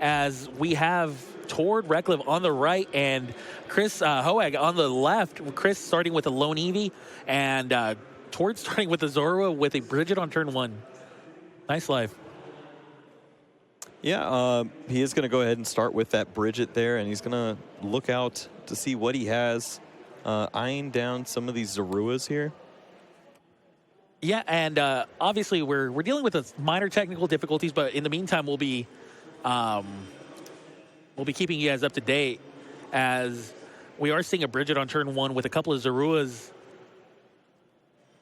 as we have Tord Reklev on the right and Chris Hoag on the left. Chris starting with a lone Eevee and Tord starting with a Zorua with a Bridget on turn 1. Nice life. Yeah, he is going to go ahead and start with that Bridget there, and he's going to look out to see what he has, eyeing down some of these Zoruas here. Yeah, and obviously we're dealing with minor technical difficulties, but in the meantime, we'll be keeping you guys up to date as we are seeing a Bridget on turn 1 with a couple of Zoruas.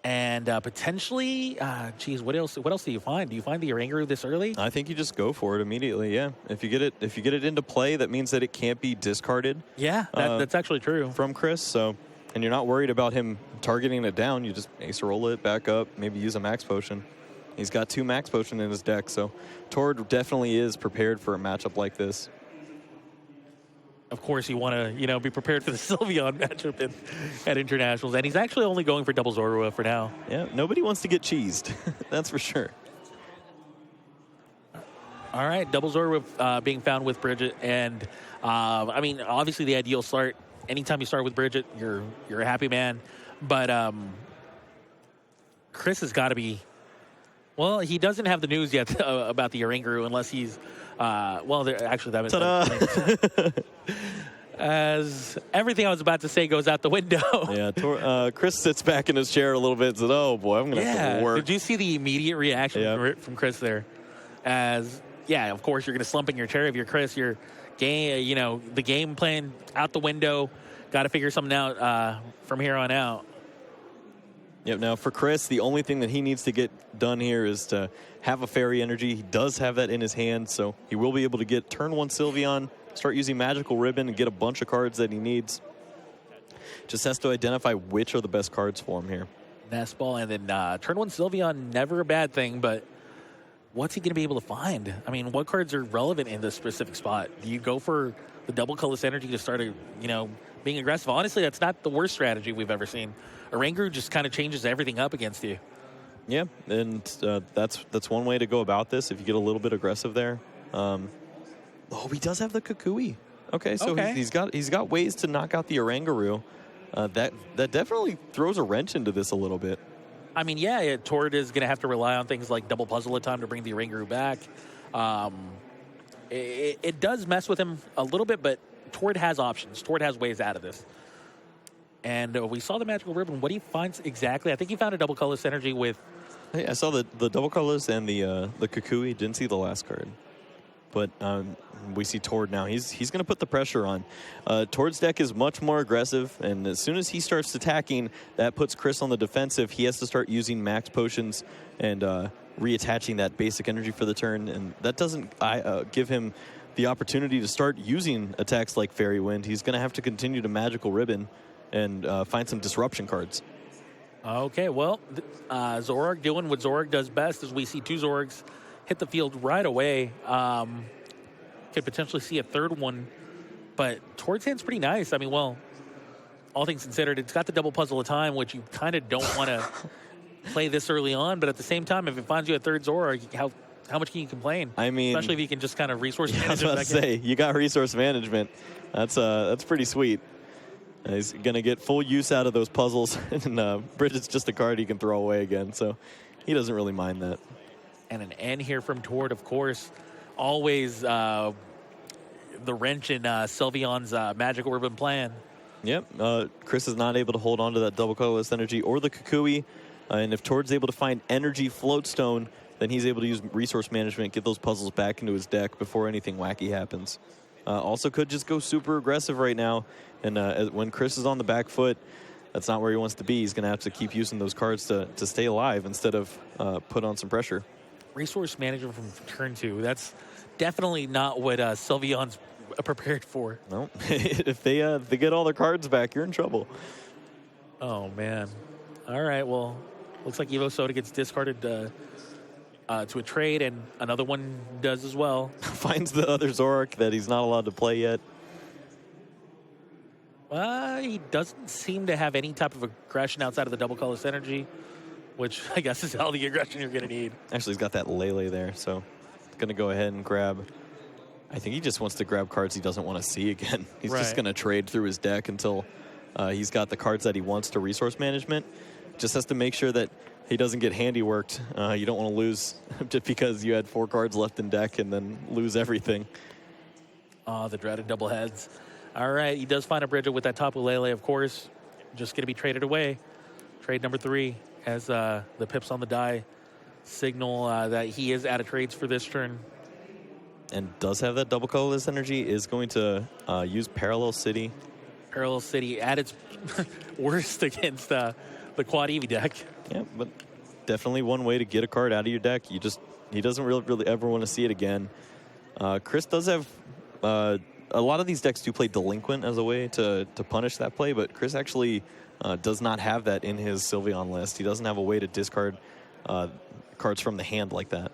And potentially, geez, what else do you find? Do you find the Oranguru this early? I think you just go for it immediately. Yeah, if you get it into play, that means that it can't be discarded. Yeah, that's actually true from Chris. So, and you're not worried about him targeting it down. You just ace roll it back up, maybe use a max potion. He's got 2 max potion in his deck, so Tord definitely is prepared for a matchup like this. Of course, you want to, be prepared for the Sylveon matchup at Internationals. And he's actually only going for double Zorua for now. Yeah, nobody wants to get cheesed. That's for sure. All right, double Zorua being found with Bridget. And, I mean, obviously the ideal start, anytime you start with Bridget, you're a happy man. But Chris has got to be... Well, he doesn't have the news yet about the Oranguru unless he's... actually, that was... As everything I was about to say goes out the window. Yeah, Chris sits back in his chair a little bit and says, oh, boy, I'm going to have to work. Did you see the immediate reaction from Chris there? As, of course, you're going to slump in your chair if you're Chris. Your game, the game plan out the window. Got to figure something out from here on out. Yep, now for Chris, the only thing that he needs to get done here is to have a Fairy Energy. He does have that in his hand, so he will be able to get turn 1 Sylveon, start using Magical Ribbon, and get a bunch of cards that he needs. Just has to identify which are the best cards for him here. Nest Ball, and then turn 1 Sylveon, never a bad thing, but what's he going to be able to find? I mean, what cards are relevant in this specific spot? Do you go for the double colorless energy to start, being aggressive? Honestly, that's not the worst strategy we've ever seen. Oranguru just kind of changes everything up against you. Yeah, and that's one way to go about this if you get a little bit aggressive there. He does have the Kukui. Okay, so he's got ways to knock out the Oranguru. That definitely throws a wrench into this a little bit. I mean, Tord is going to have to rely on things like double puzzle at time to bring the Oranguru back. It does mess with him a little bit, but Tord has options. Tord has ways out of this. And we saw the Magical Ribbon. What he finds exactly, I think he found a double colorless energy with... Hey, I saw the double colorless and the Kukui. Didn't see the last card. But we see Tord now. He's going to put the pressure on. Tord's deck is much more aggressive, and as soon as he starts attacking, that puts Chris on the defensive. He has to start using max potions and reattaching that basic energy for the turn, and that doesn't give him the opportunity to start using attacks like Fairy Wind. He's going to have to continue to Magical Ribbon and find some disruption cards. Okay, well, Zorg doing what Zorg does best as we see 2 Zorgs hit the field right away. Could potentially see a third one, but Tord's hand's pretty nice. I mean, well, all things considered, it's got the double puzzle of time, which you kind of don't want to play this early on, but at the same time, if it finds you a third Zorg, how much can you complain? I mean, especially if you can just kind of resource manage. I was about to say, you got resource management. That's pretty sweet. He's going to get full use out of those puzzles, and Bridget's just a card he can throw away again, so he doesn't really mind that. And an N here from Tord, of course. Always the wrench in Sylveon's Magical Ribbon plan. Yep, Chris is not able to hold on to that double colorless energy or the Kukui, and if Tord's able to find Energy Floatstone, then he's able to use resource management, get those puzzles back into his deck before anything wacky happens. Also could just go super aggressive right now, and when Chris is on the back foot, that's not where he wants to be. He's going to have to keep using those cards to stay alive instead of put on some pressure. Resource management from turn 2. That's definitely not what Sylveon's prepared for. No, if they get all their cards back, you're in trouble. Oh, man. All right, well, looks like Evo Soda gets discarded to a trade, and another one does as well. Finds the other Zoroark that he's not allowed to play yet. He doesn't seem to have any type of aggression outside of the double colorless energy, which I guess is all the aggression you're going to need. Actually, he's got that Lele there, so going to go ahead and grab I think he just wants to grab cards he doesn't want to see again. He's just Right. going to trade through his deck until he's got the cards that he wants to resource management. Just has to make sure that he doesn't get handiworked. You don't want to lose just because you had 4 cards left in deck and then lose everything. Oh, the dreaded double heads. All right, he does find a Bridget with that Tapu Lele, of course. Just going to be traded away. Trade number 3 as the pips on the die signal that he is out of trades for this turn. And does have that double colorless energy, is going to use Parallel City. Parallel City at its worst against the Quad Eevee deck. Yeah, but definitely one way to get a card out of your deck. He doesn't really ever want to see it again. Chris does have a lot of these decks do play Delinquent as a way to punish that play, but Chris actually does not have that in his Sylveon list. He doesn't have a way to discard cards from the hand like that.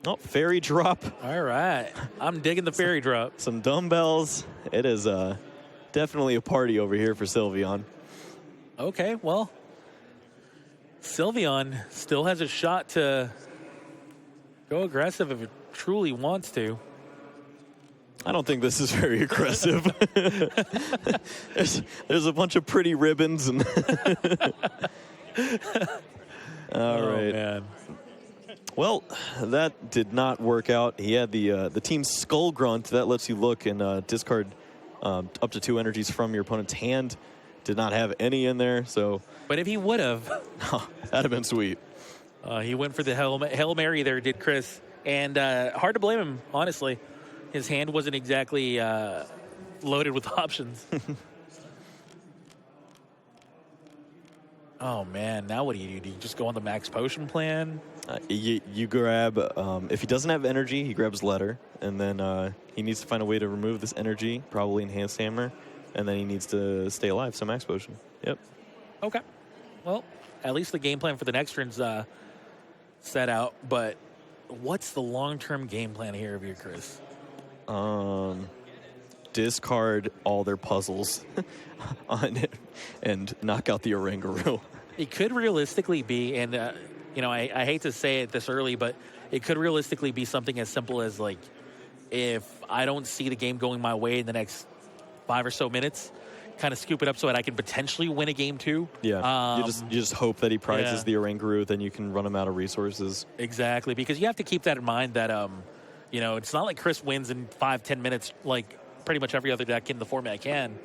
Oh, Fairy Drop. All right. I'm digging the Fairy Drop. Some dumbbells. It is definitely a party over here for Sylveon. Okay, well, Sylveon still has a shot to go aggressive if it truly wants to. I don't think this is very aggressive. there's a bunch of pretty ribbons and all right. Man. Well, that did not work out. He had the team Skull Grunt that lets you look and discard up to 2 energies from your opponent's hand. Did not have any in there, so. But if he would have, that'd have been sweet. He went for the Hail Mary there, did Chris, and hard to blame him, honestly. His hand wasn't exactly loaded with options. Oh, man. Now what do you do? Do you just go on the max potion plan? You grab, if he doesn't have energy, he grabs Letter. And then he needs to find a way to remove this energy, probably Enhanced Hammer. And then he needs to stay alive, so max potion. Yep. Okay. Well, at least the game plan for the next turn's set out. But what's the long-term game plan here of you, Chris? Discard all their puzzles on it and knock out the Oranguru. It could realistically be, and I hate to say it this early, but it could realistically be something as simple as, like, if I don't see the game going my way in the next 5 or so minutes, kind of scoop it up so that I can potentially win a game 2. Yeah, you just hope that he prizes the Oranguru, then you can run him out of resources. Exactly, because you have to keep that in mind that it's not like Chris wins in 5-10 minutes like pretty much every other deck in the format can.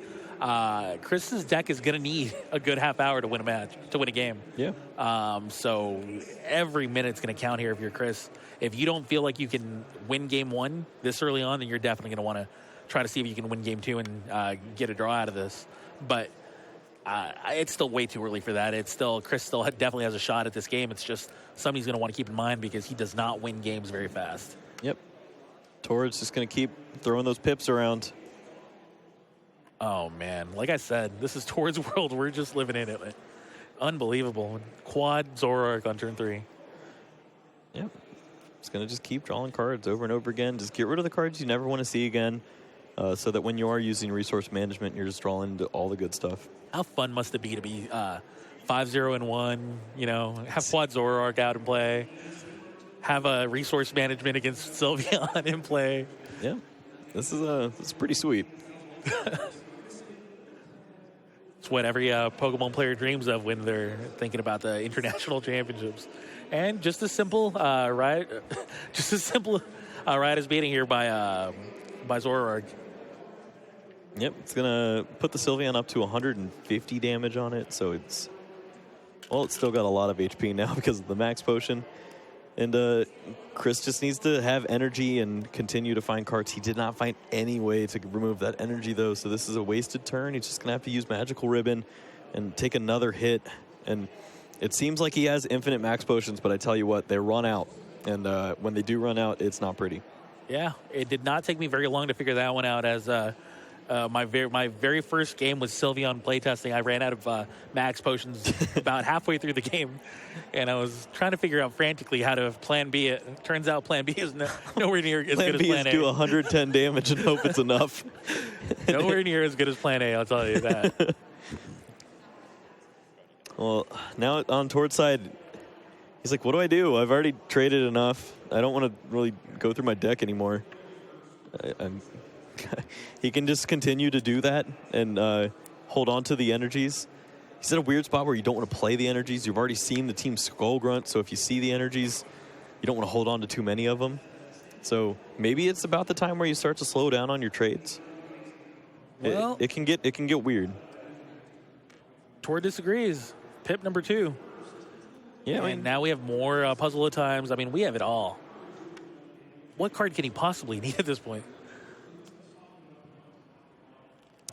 Chris's deck is going to need a good half hour to win a match, to win a game. Yeah. So every minute's going to count here if you're Chris. If you don't feel like you can win game 1 this early on, then you're definitely going to want to try to see if you can win game 2 and get a draw out of this. But it's still way too early for that. Chris still definitely has a shot at this game. It's just something he's going to want to keep in mind because he does not win games very fast. Yep. Tor's just going to keep throwing those pips around. Oh, man. Like I said, this is Tor's world. We're just living in it. Unbelievable. Quad Zoroark on turn 3. Yep. It's going to just keep drawing cards over and over again. Just get rid of the cards you never want to see again so that when you are using resource management, you're just drawing into all the good stuff. How fun must it be to be 5-0-1, have Quad Zoroark out and play, have a resource management against Sylveon in play. Yeah. This is pretty sweet. It's what every Pokemon player dreams of when they're thinking about the international championships. And just as simple ride as beating here by Zoroark. Yep, it's gonna put the Sylveon up to 150 damage on it, so it's still got a lot of HP now because of the max potion. And Chris just needs to have energy and continue to find cards. He did not find any way to remove that energy, though, so this is a wasted turn. He's just going to have to use Magical Ribbon and take another hit. And it seems like he has infinite max potions, but I tell you what, they run out. And when they do run out, it's not pretty. Yeah, it did not take me very long to figure that one out as my very first game was Sylveon playtesting. I ran out of max potions about halfway through the game, and I was trying to figure out frantically how to plan B it. Turns out plan B is nowhere near as good as plan A. Plan B is do 110 damage and hope it's enough. Nowhere near as good as plan A, I'll tell you that. Well, now on Tord's side, he's like, what do I do? I've already traded enough. I don't want to really go through my deck anymore. And he can just continue to do that and hold on to the energies. He's in a weird spot where you don't want to play the energies. You've already seen the team skull grunt, so if you see the energies, you don't want to hold on to too many of them. So maybe it's about the time where you start to slow down on your trades. Well, it can get weird. Tor disagrees. Pip number 2. Yeah, and now we have more puzzle of times. I mean, we have it all. What card can he possibly need at this point?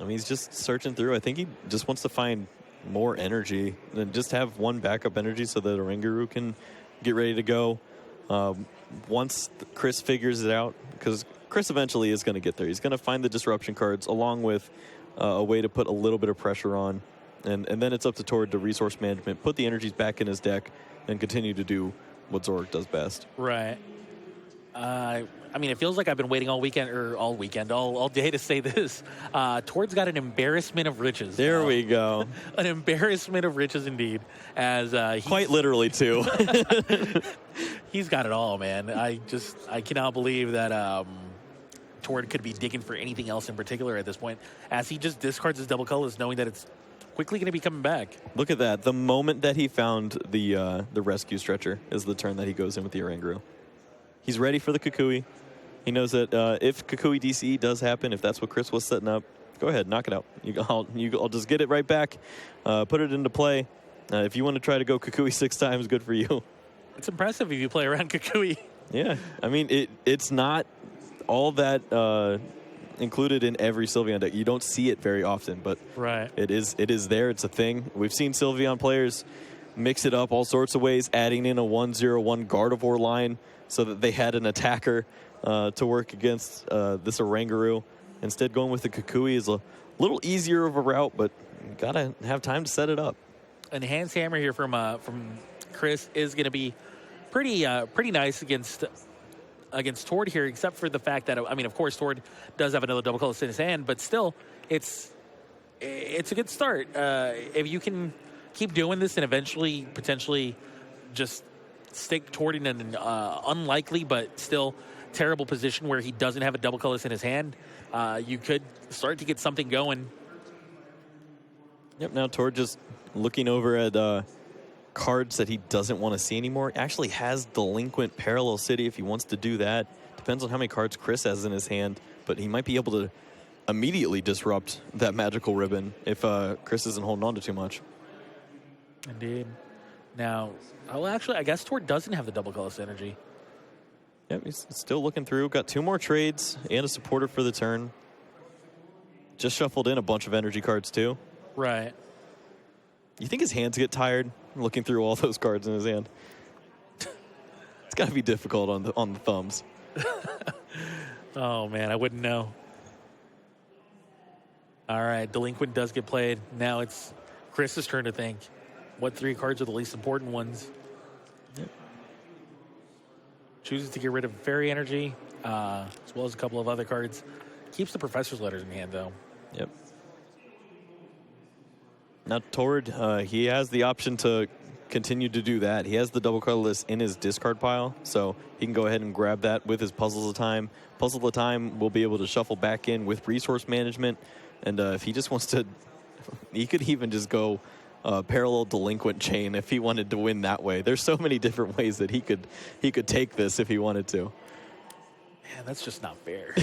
I mean, he's just searching through. I think he just wants to find more energy and just have one backup energy so that Oranguru can get ready to go. Once Chris figures it out, because Chris eventually is going to get there. He's going to find the disruption cards along with a way to put a little bit of pressure on. And then it's up to Tord to resource management, put the energies back in his deck, and continue to do what Zorak does best. Right. I mean, it feels like I've been waiting all day to say this. Tord's got an embarrassment of riches. There we go. An embarrassment of riches indeed. As quite literally too. He's got it all, man. I cannot believe that Tord could be digging for anything else in particular at this point, as he just discards his double colors, knowing that it's quickly going to be coming back. Look at that. The moment that he found the rescue stretcher is the turn that he goes in with the Oranguru. He's ready for the Kukui. He knows that if Kukui DCE does happen, if that's what Chris was setting up, go ahead, knock it out. I'll just get it right back, put it into play. If you want to try to go Kukui 6 times, good for you. It's impressive if you play around Kukui. Yeah, I mean, it's not all that included in every Sylveon deck. You don't see it very often, but right. It is there. It's a thing. We've seen Sylveon players mix it up all sorts of ways, adding in a 1/0/1 Gardevoir line so that they had an attacker to work against this Oranguru. Instead, going with the Kukui is a little easier of a route, but you gotta have time to set it up. Enhanced Hammer here from Chris is going to be pretty nice against Tord here, except for the fact that, I mean, of course, Tord does have another double colorless in his hand, but still, it's a good start. If you can keep doing this and eventually, potentially, just stick Tord in an unlikely but still terrible position where he doesn't have a double colorless in his hand, you could start to get something going. Yep, now Tord just looking over at cards that he doesn't want to see anymore. He actually has Delinquent Parallel City if he wants to do that. Depends on how many cards Chris has in his hand, but he might be able to immediately disrupt that magical ribbon if Chris isn't holding on to too much. Indeed. Now, I guess Tord doesn't have the double colorless energy. Yep, he's still looking through. Got 2 more trades and a supporter for the turn. Just shuffled in a bunch of energy cards too. Right. You think his hands get tired looking through all those cards in his hand? It's got to be difficult on the thumbs. Oh, man, I wouldn't know. All right, Delinquent does get played. Now it's Chris's turn to think. What 3 cards are the least important ones? Yep. Chooses to get rid of Fairy Energy, as well as a couple of other cards. Keeps the Professor's Letters in hand, though. Yep. Now, Tord, he has the option to continue to do that. He has the double colorless in his discard pile, so he can go ahead and grab that with his Puzzles of Time. Puzzle of Time will be able to shuffle back in with resource management, and if he just wants to, he could even just go parallel Delinquent Chain if he wanted to win that way. There's so many different ways that he could take this if he wanted to. Man, that's just not fair.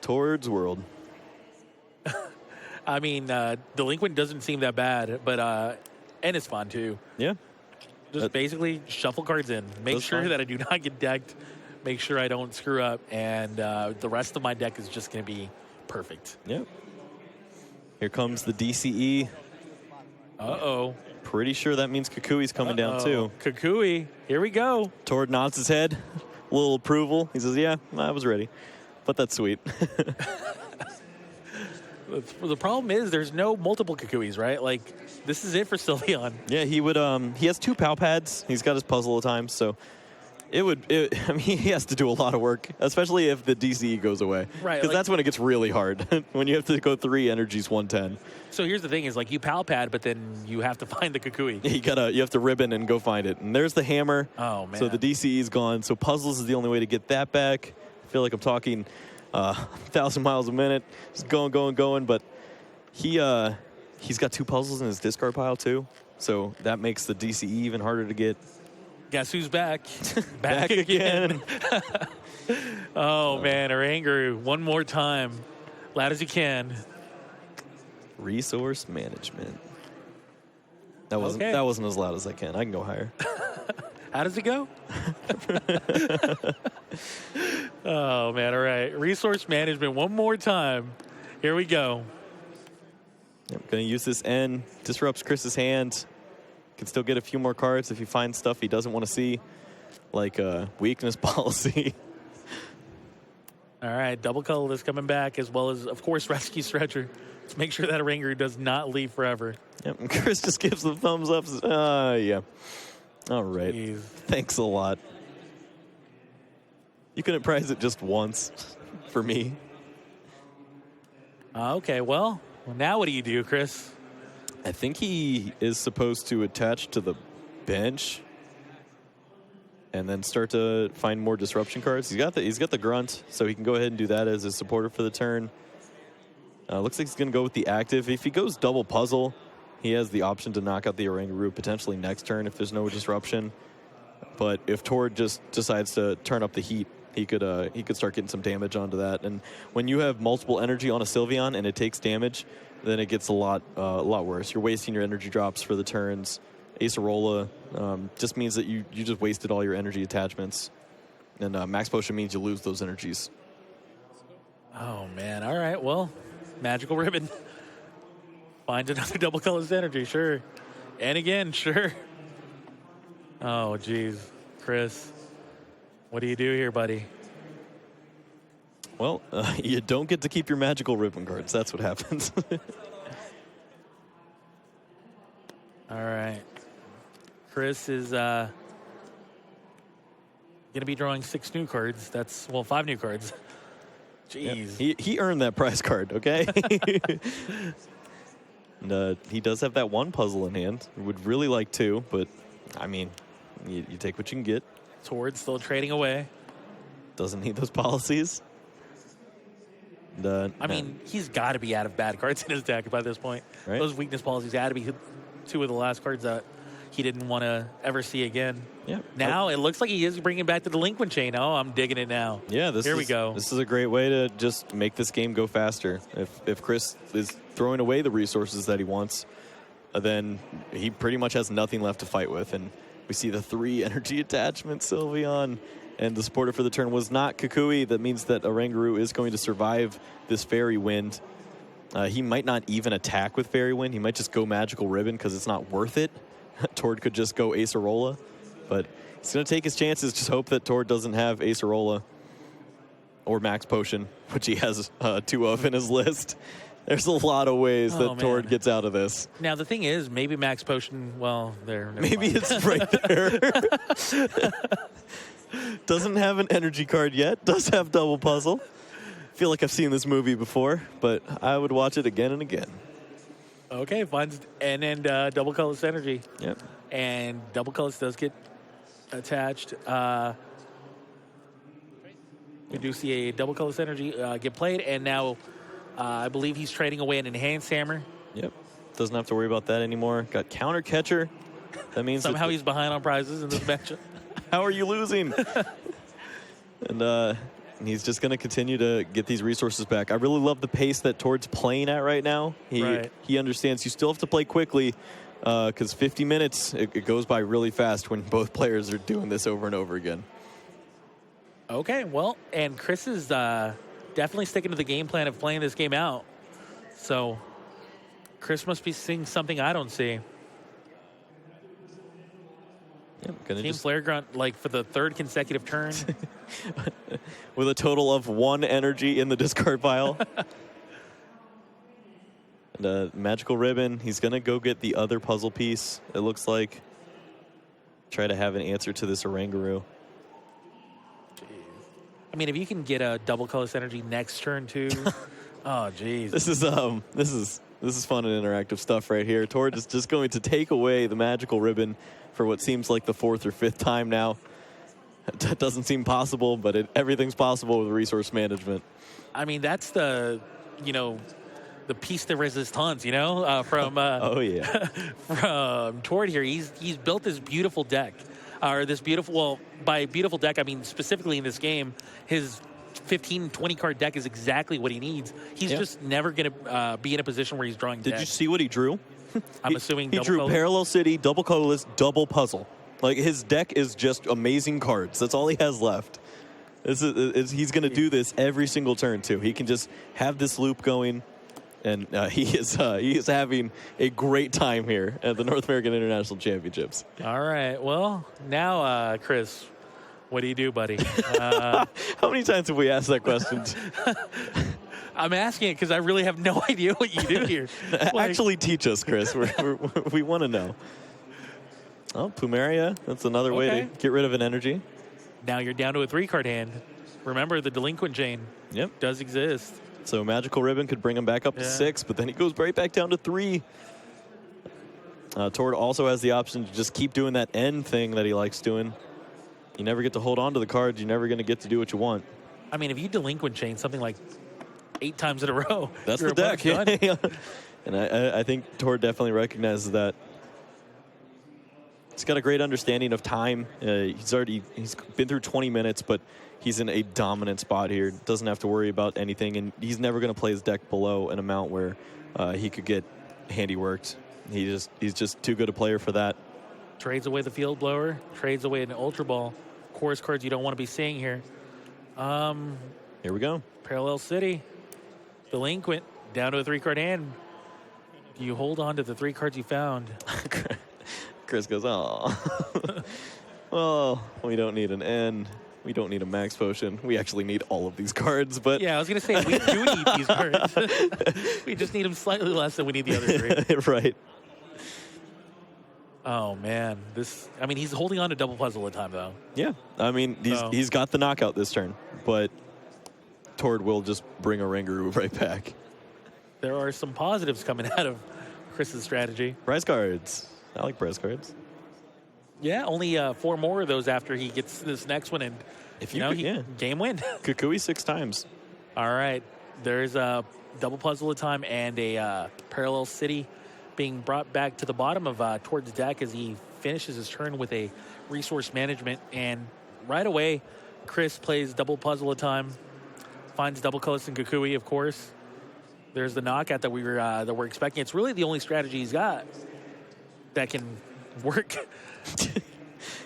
Tord's world. I mean, Delinquent doesn't seem that bad, but and it's fun too. Yeah. Just basically shuffle cards in. Make sure that I do not get decked. Make sure I don't screw up, and the rest of my deck is just going to be perfect. Yep. Here comes the DCE. Uh-oh. Pretty sure that means Kukui's coming down too. Kukui, here we go. Tord nods his head, a little approval. He says, "Yeah, I was ready." But that's sweet. The problem is there's no multiple Kukuis, right? Like, this is it for Sylveon. Yeah, he would. He has 2 PAL pads. He's got his Puzzle of Time, so I mean, he has to do a lot of work, especially if the DCE goes away. Right, Because like- that's when it gets really hard, when you have to go 3 energies 110. So here's the thing: is like you pal pad, but then you have to find the Kukui. You have to ribbon and go find it. And there's the hammer. Oh man! So the DCE is gone. So puzzles is the only way to get that back. I feel like I'm talking 1,000 miles a minute, just going. But he's got 2 puzzles in his discard pile too. So that makes the DCE even harder to get. Guess who's back? Back again. Oh man, Oranguru, one more time, loud as you can. Resource management. Okay. That wasn't as loud as I can. I can go higher. How does it go? Oh man, all right. Resource management one more time. Here we go. I'm going to use this N. Disrupts Chris's hand. Can still get a few more cards if he finds stuff he doesn't want to see, like weakness policy. All right, double colorless coming back, as well as, of course, rescue stretcher. Let's make sure that Oranguru does not leave forever. Yep, and Chris just gives the thumbs up. Yeah. All right. Jeez. Thanks a lot. You couldn't prize it just once for me. Okay, well, now what do you do, Chris? I think he is supposed to attach to the bench and then start to find more disruption cards. He's got the grunt, so he can go ahead and do that as his supporter for the turn. Looks like he's going to go with the active. If he goes double puzzle, he has the option to knock out the Oranguru potentially next turn if there's no disruption. But if Tord just decides to turn up the heat, he could start getting some damage onto that. And when you have multiple energy on a Sylveon and it takes damage, then it gets a lot worse. You're wasting your energy drops for the turns. Acerola just means that you just wasted all your energy attachments. And Max Potion means you lose those energies. Oh, man. All right, well, Magical Ribbon. Find another double colorless energy, sure. And again, sure. Oh, geez. Chris, what do you do here, buddy? Well, you don't get to keep your Magical Ribbon cards. That's what happens. All right. Chris is going to be drawing 6 new cards. 5 new cards. Jeez. Yep. He earned that prize card, okay? And he does have that 1 puzzle in hand. Would really like 2, but, I mean, you take what you can get. Tord still trading away. Doesn't need those policies. And, I mean, he's got to be out of bad cards in his deck by this point. Right. Those weakness policies had to be 2 of the last cards that he didn't want to ever see again. Yeah. Now it looks like he is bringing back the delinquent chain. Oh, I'm digging it now. Yeah, Here we go. This is a great way to just make this game go faster. If Chris is throwing away the resources that he wants, then he pretty much has nothing left to fight with. And we see the 3 energy attachment Sylveon, and the supporter for the turn was not Kukui. That means that Oranguru is going to survive this Fairy Wind. He might not even attack with Fairy Wind. He might just go Magical Ribbon because it's not worth it. Tord could just go Acerola, but he's going to take his chances. Just hope that Tord doesn't have Acerola or Max Potion, which he has 2 of in his list. There's a lot of ways that Tord gets out of this. Now, the thing is, maybe Max Potion, well, there. Maybe it's right there. Doesn't have an energy card yet. Does have double puzzle. Feel like I've seen this movie before, but I would watch it again and again. Okay, finds and then double colorless energy. Yep. And double colorless does get attached. We do see a double colorless energy get played, and now I believe he's trading away an enhanced hammer. Yep. Doesn't have to worry about that anymore. Got counter catcher. That means somehow he's behind on prizes in this matchup. How are you losing? And he's just going to continue to get these resources back. I really love the pace that Tord's playing at right now. He understands you still have to play quickly because 50 minutes, it goes by really fast when both players are doing this over and over again. Okay, well, and Chris is definitely sticking to the game plan of playing this game out. So Chris must be seeing something I don't see. Yeah, Team Flare Grunt, like, for the 3rd consecutive turn. With a total of 1 energy in the discard pile. And Magical Ribbon, he's going to go get the other puzzle piece, it looks like. Try to have an answer to this Oranguru. I mean, if you can get a double colorless energy next turn too. Oh, geez. This is fun and interactive stuff right here. Tord is just going to take away the magical ribbon for what seems like the 4th or 5th time now. That doesn't seem possible, but everything's possible with resource management. I mean, that's the piece de resistance, from oh yeah, from Tord here. He's built this beautiful deck, by beautiful deck I mean specifically in this game, his 15, 20 card deck is exactly what he needs. He's just never going to be in a position where he's drawing Did deck. you see what he drew? I'm assuming he drew Parallel City, double colorless, double puzzle. Like, his deck is just amazing cards. That's all he has left. He's going to do this every single turn, too. He can just have this loop going, and he is having a great time here at the North American International Championships. All right. Well, now, Chris, what do you do, buddy? How many times have we asked that question? I'm asking it because I really have no idea what you do here. Actually, teach us, Chris. We want to know. Oh, Pumeria. That's another way to get rid of an energy. Now you're down to a 3-card hand. Remember, the delinquent chain does exist. So Magical Ribbon could bring him back up to 6, but then he goes right back down to 3. Tord also has the option to just keep doing that end thing that he likes doing. You never get to hold on to the cards. You're never going to get to do what you want. I mean, if you delinquent chain something like 8 times in a row, that's the deck. And I think Tord definitely recognizes that. He's got a great understanding of time. He's been through 20 minutes, but he's in a dominant spot here. Doesn't have to worry about anything, and he's never going to play his deck below an amount where he could get handiworked. He's just too good a player for that. Trades away the Field Blower, trades away an Ultra Ball. Chorus cards you don't want to be seeing here. Here we go. Parallel City, Delinquent, down to a 3-card hand. You hold on to the 3 cards you found. Chris goes, oh. Well, we don't need an N. We don't need a max potion. We actually need all of these cards, but... Yeah, I was going to say, we do need these cards. We just need them slightly less than we need the other 3. Right. Oh, man. He's holding on to double puzzle at a time, though. Yeah. I mean, he's got the knockout this turn, but Tord will just bring a Rangaroo right back. There are some positives coming out of Chris's strategy. Prize cards. I like prize cards. Yeah, only 4 more of those after he gets this next one, and game win. Kukui 6 times. All right, there's a double puzzle at a time and a Parallel City being brought back to the bottom of Tord's deck as he finishes his turn with a resource management, and right away, Chris plays double puzzle at a time, finds double colorless and Kukui, of course. There's the knockout that we're expecting. It's really the only strategy he's got that can work.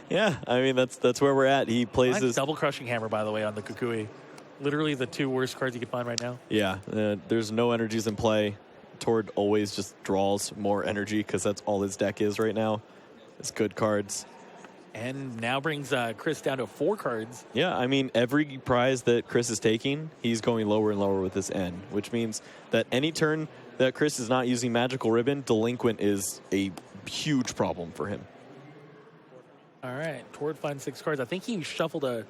Yeah, I mean, that's where we're at. He plays his double Crushing Hammer, by the way, on the Kukui. Literally the 2 worst cards you can find right now. Yeah, there's no energies in play. Tord always just draws more energy because that's all his deck is right now. It's good cards. And now brings Chris down to 4 cards. Yeah, I mean, every prize that Chris is taking, he's going lower and lower with this N, which means that any turn that Chris is not using Magical Ribbon, Delinquent is a huge problem for him. All right, Tord finds 6 cards. I think he shuffled a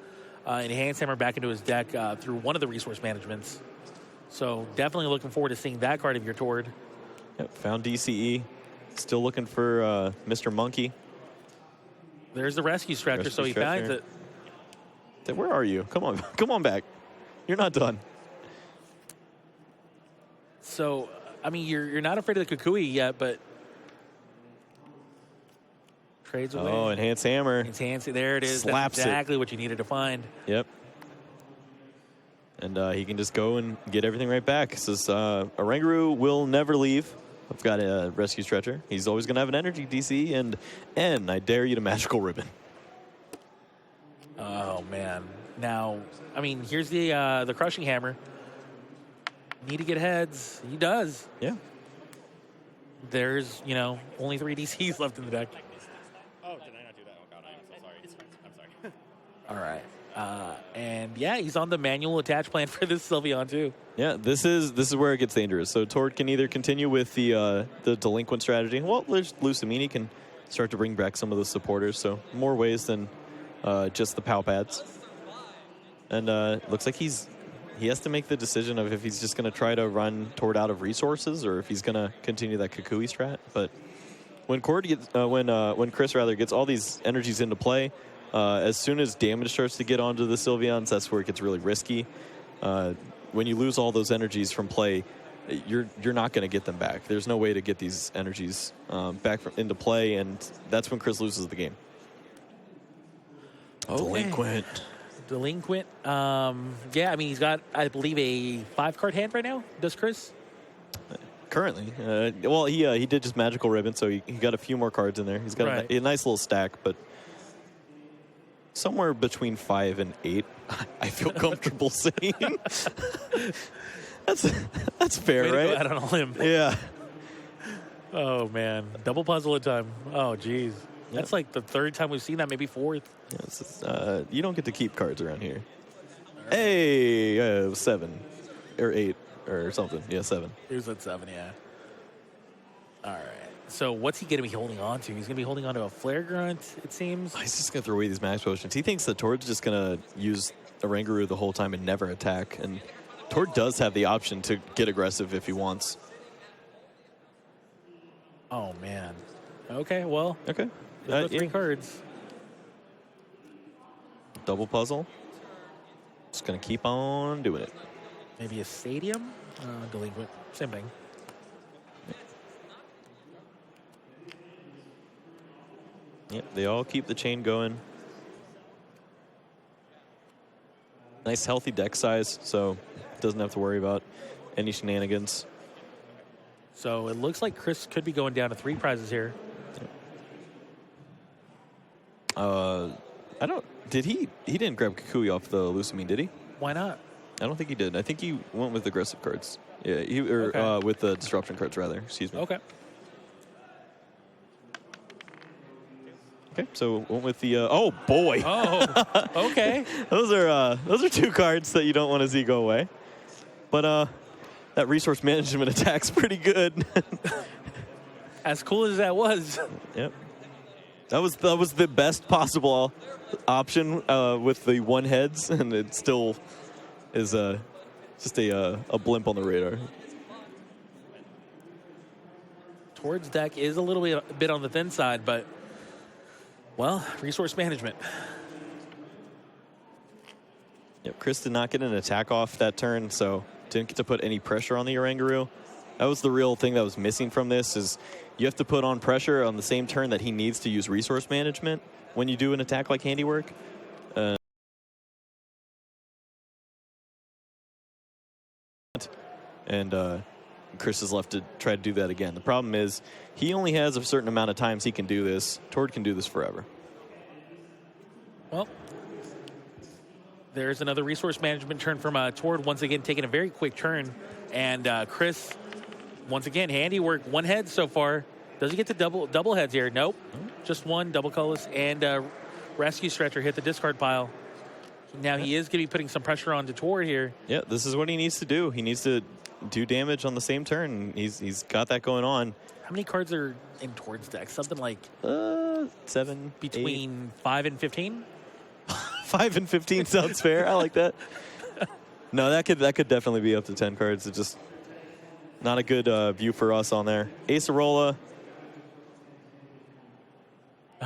Enhanced Hammer back into his deck through one of the resource managements. So definitely looking forward to seeing that card of your Tord. Yep, found DCE. Still looking for Mr. Monkey. There's the Rescue Stretcher, so he finds it. Where are you? Come on back. You're not done. So, I mean, you're not afraid of the Kukui yet, but trades away. Oh, Enhanced Hammer. There it is. Slaps That's exactly what you needed to find. Yep. And he can just go and get everything right back. Says a Rangaroo will never leave. I've got a Rescue Stretcher. He's always going to have an Energy DC, and N, I dare you to Magical Ribbon. Oh, man. Now, I mean, here's the Crushing Hammer. Need to get heads. He does. Yeah. There's, only 3 DCs left in the deck. Oh, did I not do that? Oh, God, I am so sorry. I'm sorry. All right. And yeah, he's on the manual attach plan for this Sylveon too. Yeah, this is where it gets dangerous. So Tord can either continue with the Delinquent strategy. Well, Lucamini can start to bring back some of the supporters. So more ways than just the POW pads. And looks like he has to make the decision of if he's just going to try to run Tord out of resources or if he's going to continue that Kukui strat. But when Chris rather gets all these energies into play, as soon as damage starts to get onto the Sylveons, that's where it gets really risky. When you lose all those energies from play, you're not going to get them back. There's no way to get these energies back into play, and that's when Chris loses the game. Okay. Delinquent. Yeah, I mean, he's got, I believe, a 5-card hand right now. Does Chris? Currently. Well, he did just Magical Ribbon, so he got a few more cards in there. He's got a nice little stack, but somewhere between 5 and 8, I feel comfortable saying. That's fair, Way right? to go out on a limb. Yeah. Oh, man. Double puzzle at time. Oh, geez. Yep. That's like the 3rd time we've seen that, maybe 4th. Yeah, you don't get to keep cards around here. Hey, 7 or 8 or something. Yeah, 7. Here's at 7, yeah. All right. So what's he going to be holding on to? He's going to be holding on to a Flare Grunt, it seems. He's just going to throw away these max potions. He thinks that Tord's just going to use a Rangaroo the whole time and never attack. And Tord does have the option to get aggressive if he wants. Oh, man. Okay, well. Okay. Those are 3 cards. Double puzzle. Just going to keep on doing it. Maybe a Stadium? Delinquent. Same thing. Yep, they all keep the chain going. Nice healthy deck size, so doesn't have to worry about any shenanigans. So it looks like Chris could be going down to 3 prizes here. I don't. Did he didn't grab Kukui off the Lusamine, did he? Why not? I don't think he did. I think he went with aggressive cards. Yeah, with the disruption cards rather. Excuse me. Okay. Okay, so went with the. Oh boy. Oh. Okay. those are 2 cards that you don't want to see go away. But that resource management attack's pretty good. As cool as that was. Yep. That was the best possible option with the 1 heads, and it still is just a blimp on the radar. Tord's deck is a little bit on the thin side, but, well, resource management. Yep, Chris did not get an attack off that turn, so didn't get to put any pressure on the Oranguru. That was the real thing that was missing from this, is you have to put on pressure on the same turn that he needs to use resource management when you do an attack like Handiwork. And Chris is left to try to do that again. The problem is he only has a certain amount of times he can do this. Tord can do this forever. Well, there's another resource management turn from Tord, once again taking a very quick turn. And Chris, once again, Handiwork, 1 head so far. Does he get to double heads here? Nope. Just 1, double colorless, and Rescue Stretcher hit the discard pile. Now he is going to be putting some pressure on to Tord here. Yeah, this is what he needs to do. He needs to do damage on the same turn. He's got that going on. How many cards are in Tord's deck? Something like 7, between 5 and 15? 5 and 15 sounds fair. I like that. No, that could definitely be up to 10 cards. It's just not a good view for us on there. Acerola.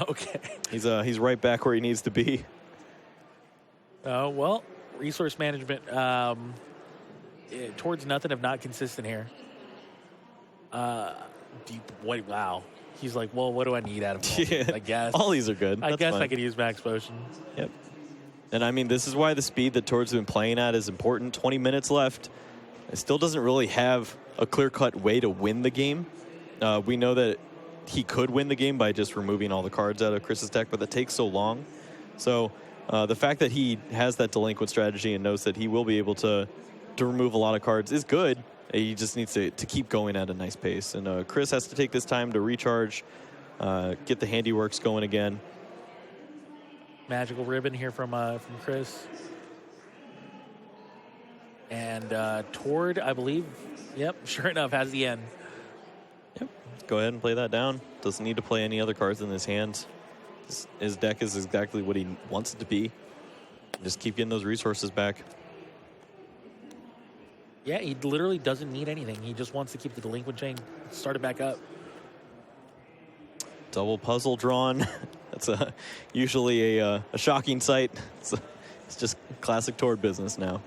Okay. He's right back where he needs to be. Well, resource management. Tord's nothing if not consistent here. Wow. He's like, well, what do I need out of him? Yeah, I guess. all these are good. I guess fine. I could use Max Potion. Yep. And I mean, this is why the speed that Tord's been playing at is important. 20 minutes left. It still doesn't really have a clear-cut way to win the game. We know that he could win the game by just removing all the cards out of Chris's deck, but that takes so long. So the fact that he has that delinquent strategy and knows that he will be able to remove a lot of cards is good. He just needs to keep going at a nice pace. And Chris has to take this time to recharge, get the Handiworks going again. Magical Ribbon here from Chris. And Tord, I believe, yep, sure enough, has the end. Yep. Go ahead and play that down. Doesn't need to play any other cards in his hands. His deck is exactly what he wants it to be. just keep getting those resources back. Yeah, he literally doesn't need anything. He just wants to keep the delinquent chain started back up. Double puzzle drawn. That's usually a shocking sight. It's just classic Tord business now.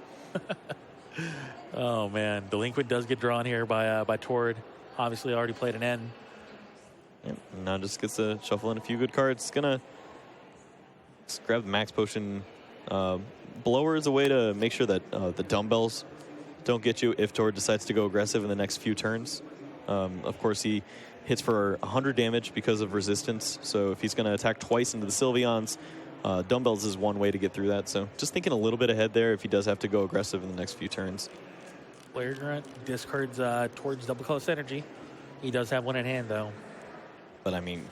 Oh man, delinquent does get drawn here by Tord. Obviously, already played an N. Yep. Now just gets to shuffle in a few good cards. It's gonna just grab the max potion. Blower is a way to make sure that the dumbbells don't get you if Tord decides to go aggressive in the next few turns. Of course, he hits for 100 damage because of resistance. So if he's going to attack twice into the Sylveons, dumbbells is one way to get through that. So just thinking a little bit ahead there if he does have to go aggressive in the next few turns. Player Grunt discards Tord's double colorless energy. He does have one in hand, though. But I mean,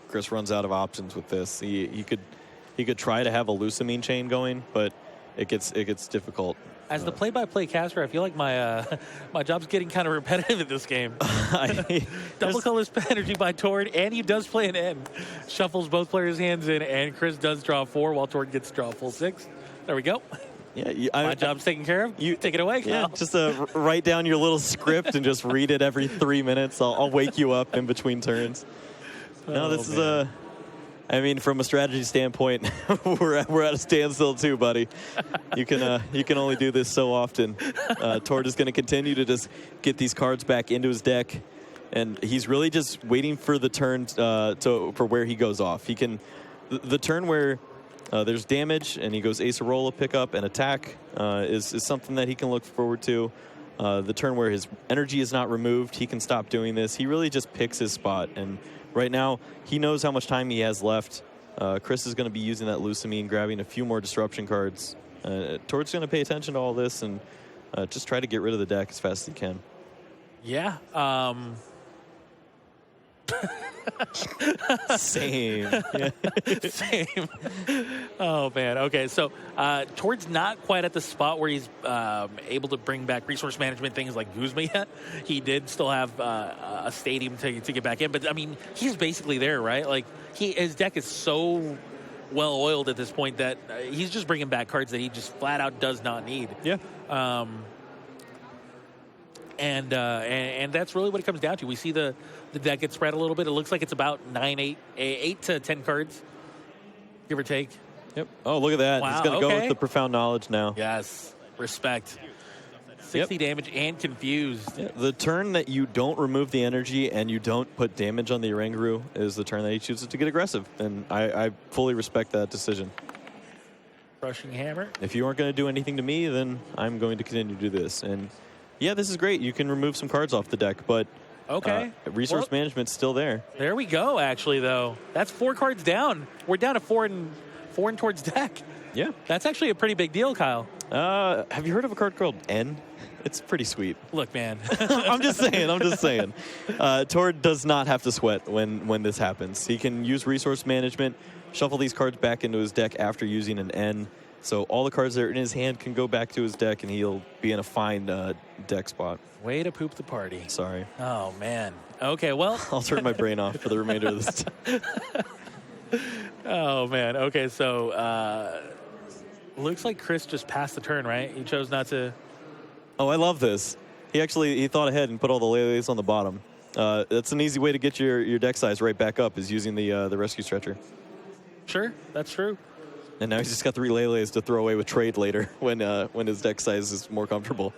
Chris runs out of options with this. He could try to have a Lusamine chain going, but it gets difficult. As the play-by-play caster, I feel like my my job's getting kind of repetitive in this game. Double colorless energy by Tord, and he does play an N. Shuffles both players' hands in, and Chris does draw 4 while Tord gets to draw a full 6. There we go. Yeah, my job's taken care of. You take it away, Kyle. Yeah, just write down your little script and just read it every 3 minutes. I'll wake you up in between turns. No, this is I mean, from a strategy standpoint, we're at a standstill too, buddy. You can only do this so often. Tord is going to continue to just get these cards back into his deck, and he's really just waiting for the turn for where he goes off. He can the turn where there's damage and he goes Acerola, pick up and attack is something that he can look forward to. The turn where his energy is not removed, he can stop doing this. He really just picks his spot, and right now, he knows how much time he has left. Chris is going to be using that Lusamine, grabbing a few more disruption cards. Tord's going to pay attention to all this and just try to get rid of the deck as fast as he can. Yeah. Same. Yeah. Same. Oh, man. Okay, so Tord's not quite at the spot where he's able to bring back resource management things like Guzma yet. He did still have a stadium to get back in, but, I mean, he's basically there, right? Like, his deck is so well-oiled at this point that he's just bringing back cards that he just flat out does not need. Yeah. And that's really what it comes down to. We see the deck get spread a little bit. It looks like it's about 8 to 10 cards, give or take. Yep. Oh, look at that. Wow, He's going to go with the profound knowledge now. Yes. Respect. 60 damage and confused. Yeah, the turn that you don't remove the energy and you don't put damage on the Oranguru is the turn that he chooses to get aggressive. And I fully respect that decision. Crushing Hammer. If you aren't going to do anything to me, then I'm going to continue to do this. And yeah, this is great. You can remove some cards off the deck, but resource management's still there. There we go, actually, though. That's 4 cards down. We're down to 4 in Tord's deck. Yeah. That's actually a pretty big deal, Kyle. Have you heard of a card called N? It's pretty sweet. Look, man. I'm just saying. Tord does not have to sweat when this happens. He can use resource management, shuffle these cards back into his deck after using an N. So all the cards that are in his hand can go back to his deck, and he'll be in a fine deck spot. Way to poop the party. Sorry. Oh, man. Okay, well. I'll turn my brain off for the remainder of this time. Oh, man. Okay, so looks like Chris just passed the turn, right? He chose not to. Oh, I love this. He thought ahead and put all the Lele's on the bottom. That's an easy way to get your deck size right back up, is using the rescue stretcher. Sure, that's true. And now he's just got 3 Lele's to throw away with trade later when his deck size is more comfortable.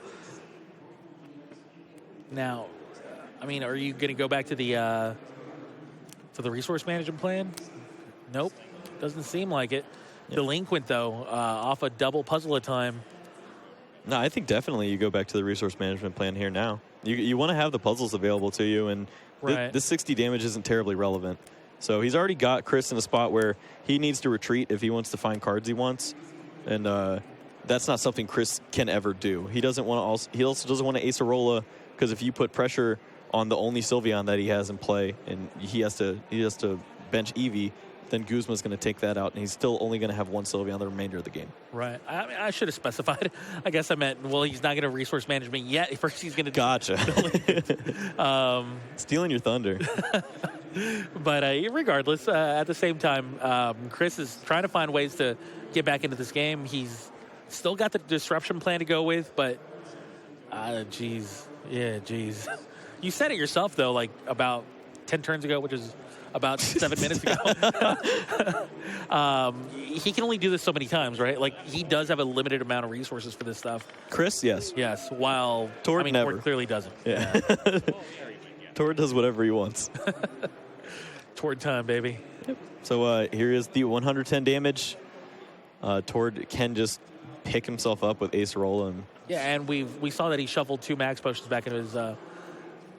Now, I mean, are you going to go back to the resource management plan? Nope, doesn't seem like it. Yep. Delinquent, though, off a double puzzle at a time. No, I think definitely you go back to the resource management plan here now. You want to have the puzzles available to you, and this 60 damage isn't terribly relevant. So he's already got Chris in a spot where he needs to retreat if he wants to find cards he wants, and that's not something Chris can ever do. He also doesn't want to Acerola, because if you put pressure on the only Sylveon that he has in play, and he has to bench Eevee, then Guzma's going to take that out, and he's still only going to have 1 Sylveon the remainder of the game. Right. I should have specified. I guess I meant, well, he's not going to resource management yet. First, he's going to. Gotcha. Stealing your thunder. But regardless, at the same time, Chris is trying to find ways to get back into this game. He's still got the disruption plan to go with, but geez. You said it yourself, though, like about 10 turns ago, which is about 7 minutes ago. He can only do this so many times, right? Like, he does have a limited amount of resources for this stuff. Chris, yes. Yes, while Tord never. Tord clearly doesn't. Yeah. Tord does whatever he wants. Tord time, baby. Yep. So here is the 110 damage. Tord can just pick himself up with Acerola. Yeah, and we saw that he shuffled 2 max potions back into his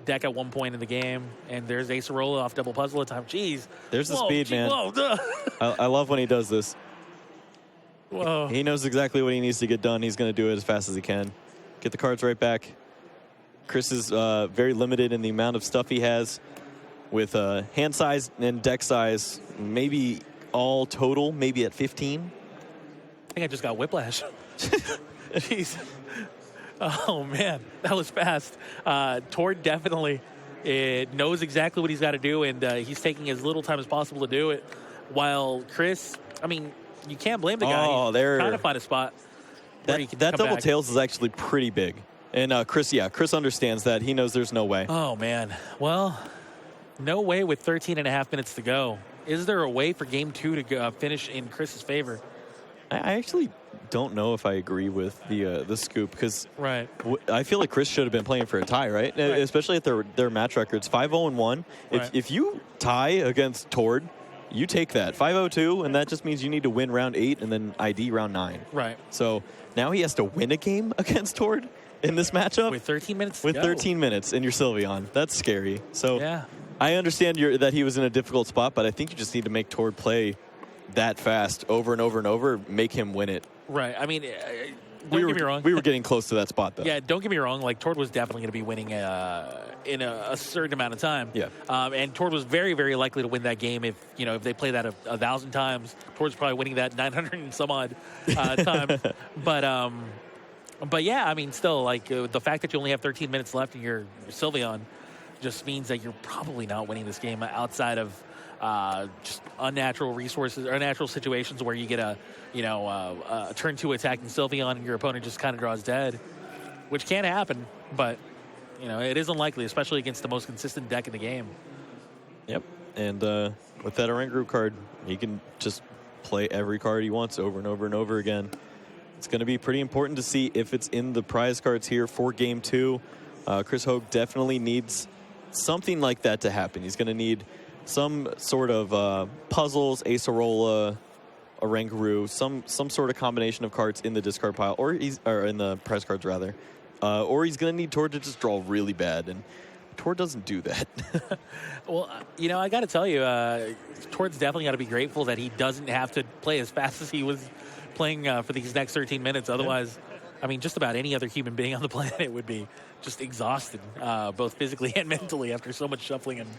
deck at one point in the game, and there's Acerola off double puzzle at time. Jeez. There's the speed, man. Whoa, I love when he does this. whoa. He knows exactly what he needs to get done. He's going to do it as fast as he can. Get the cards right back. Chris is very limited in the amount of stuff he has with hand size and deck size, maybe all total, maybe at 15. I think I just got whiplash. Jeez. Oh, man. That was fast. Tord definitely knows exactly what he's got to do, and he's taking as little time as possible to do it. While Chris, I mean, you can't blame the guy. Oh, he's trying to find a spot where he can that come double back. tails is actually pretty big. And Chris understands that. He knows there's no way. Oh, man. Well, no way with 13 and a half minutes to go. Is there a way for game 2 to go, finish in Chris's favor? I actually don't know if I agree with the scoop, because Right. I feel like Chris should have been playing for a tie, right? Especially at their match records, 5-0-1. Right. If you tie against Tord, you take that 5-0-2, and that just means you need to win round 8 and then ID round 9. Right. So now he has to win a game against Tord in this matchup With 13 minutes to with go. 13 minutes, and you're Sylveon. That's scary. So Yeah. I understand that he was in a difficult spot, but I think you just need to make Tord play that fast over and over and over, make him win it. Right. I mean, don't get me wrong. We were getting close to that spot, though. Yeah, don't get me wrong. Like, Tord was definitely going to be winning in a certain amount of time. Yeah. And Tord was very, very likely to win that game if they play that 1,000 times. Tord's probably winning that 900 and some odd times. But yeah, I mean, still, like, the fact that you only have 13 minutes left and you're Sylveon just means that you're probably not winning this game outside of just unnatural resources or unnatural situations where you get a turn 2 attacking Sylveon and your opponent just kind of draws dead, which can happen, but it is unlikely, especially against the most consistent deck in the game. Yep. And with that Oranguru card, he can just play every card he wants over and over and over again. It's going to be pretty important to see if it's in the prize cards here for game 2. Chris Hoag definitely needs something like that to happen. He's going to need some sort of puzzles, Acerola, Oranguru, some sort of combination of cards in the discard pile, or in the prize cards rather, or he's going to need Tord to just draw really bad, and Tord doesn't do that. Well, I got to tell you, Tord's definitely got to be grateful that he doesn't have to play as fast as he was playing for these next 13 minutes. Otherwise, I mean, just about any other human being on the planet would be just exhausted, both physically and mentally, after so much shuffling and